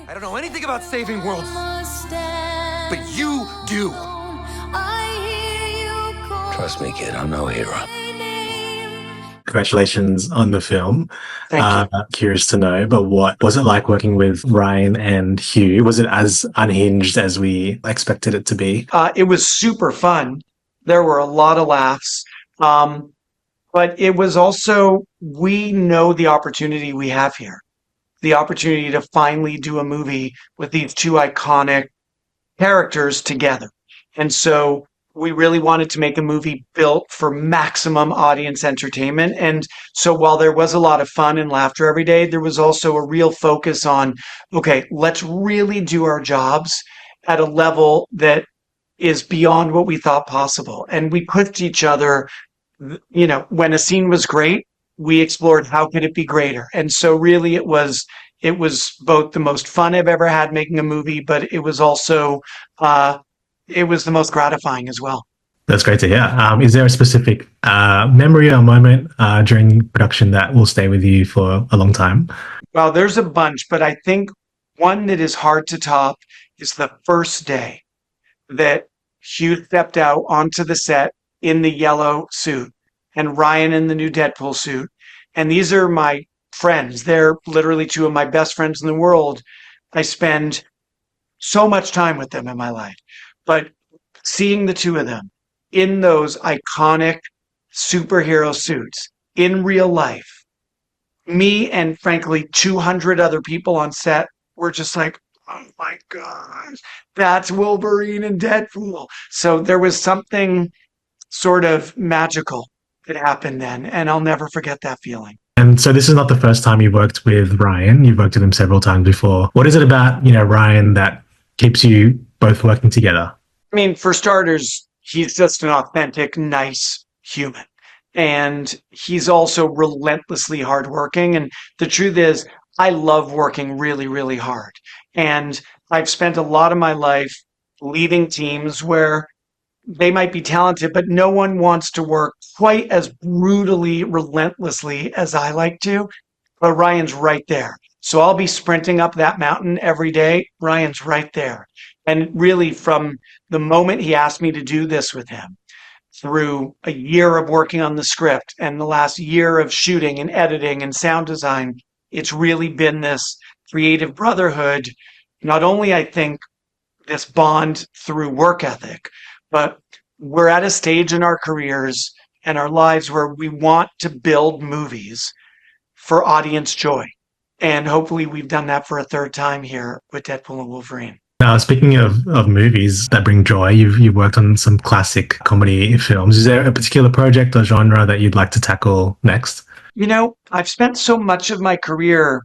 I don't know anything about saving worlds, but you do. Trust me, kid, I'm no hero. Congratulations on the film. Thank you. Curious to know, but what was it like working with Ryan and Hugh? Was it as unhinged as we expected it to be? It was super fun. There were a lot of laughs. But it was also, we know the opportunity we have here, the opportunity to finally do a movie with these two iconic characters together. And so we really wanted to make a movie built for maximum audience entertainment. And so while there was a lot of fun and laughter every day, there was also a real focus on, okay, let's really do our jobs at a level that is beyond what we thought possible. And we pushed each other, when a scene was great, we explored how could it be greater. And so really it was both the most fun I've ever had making a movie, but it was also it was the most gratifying as well. That's great to hear. Is there a specific memory or moment during production that will stay with you for a long time? Well, there's a bunch, but I think one that is hard to top is the first day that Hugh stepped out onto the set in the yellow suit and Ryan in the new Deadpool suit. And these are my friends. They're literally two of my best friends in the world. I spend so much time with them in my life. But seeing the two of them in those iconic superhero suits in real life, me and frankly 200 other people on set were just like, oh my gosh, that's Wolverine and Deadpool. So there was something sort of magical that happened then, and I'll never forget that feeling. And so this is not the first time you've worked with Ryan. You've worked with him several times before. What is it about, Ryan that keeps you both working together? I mean, for starters, he's just an authentic, nice human. And he's also relentlessly hardworking. And the truth is, I love working really, really hard. And I've spent a lot of my life leading teams where they might be talented, but no one wants to work quite as brutally, relentlessly as I like to. But Ryan's right there. So I'll be sprinting up that mountain every day. Ryan's right there. And really, from the moment he asked me to do this with him, through a year of working on the script and the last year of shooting and editing and sound design, it's really been this creative brotherhood. Not only, I think, this bond through work ethic, but we're at a stage in our careers and our lives where we want to build movies for audience joy. And hopefully we've done that for a third time here with Deadpool and Wolverine. Now, speaking of movies that bring joy, you've worked on some classic comedy films. Is there a particular project or genre that you'd like to tackle next? I've spent so much of my career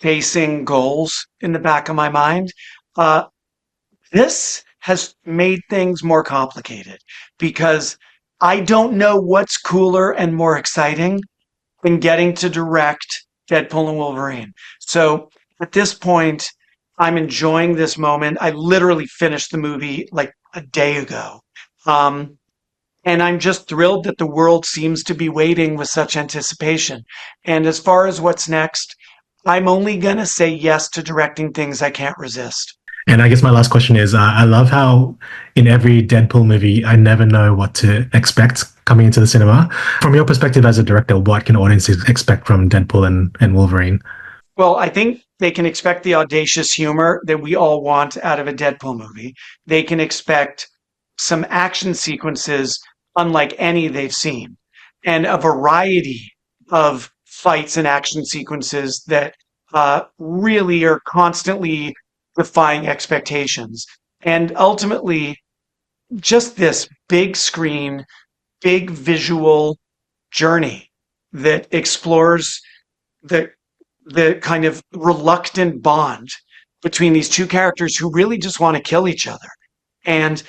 facing goals in the back of my mind. This has made things more complicated because I don't know what's cooler and more exciting than getting to direct Deadpool and Wolverine. So at this point, I'm enjoying this moment. I literally finished the movie like a day ago. And I'm just thrilled that the world seems to be waiting with such anticipation. And as far as what's next, I'm only going to say yes to directing things I can't resist. And I guess my last question is, I love how in every Deadpool movie, I never know what to expect coming into the cinema. From your perspective as a director, what can audiences expect from Deadpool and Wolverine? Well, I think they can expect the audacious humor that we all want out of a Deadpool movie. They can expect some action sequences unlike any they've seen, and a variety of fights and action sequences that really are constantly defying expectations. And ultimately, just this big screen, big visual journey that explores the kind of reluctant bond between these two characters who really just want to kill each other. And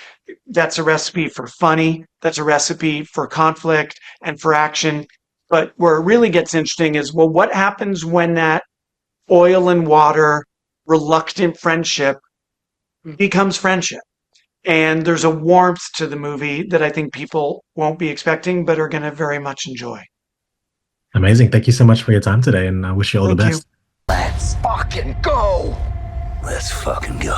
that's a recipe for funny, that's a recipe for conflict and for action. But where it really gets interesting is, well, what happens when that oil and water, reluctant friendship becomes friendship? And there's a warmth to the movie that I think people won't be expecting, but are going to very much enjoy. Amazing. Thank you so much for your time today, and I wish you all the best. Let's fucking go! Let's fucking go.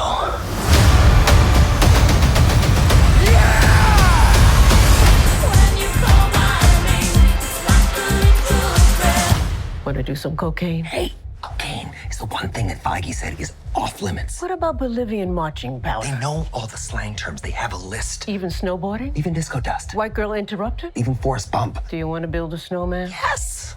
Want to do some cocaine? Hey, cocaine is the one thing that Feige said is off limits. What about Bolivian marching powder? They know all the slang terms. They have a list. Even snowboarding? Even disco dust. White girl interrupted? Even Forrest Bump. Do you want to build a snowman? Yes!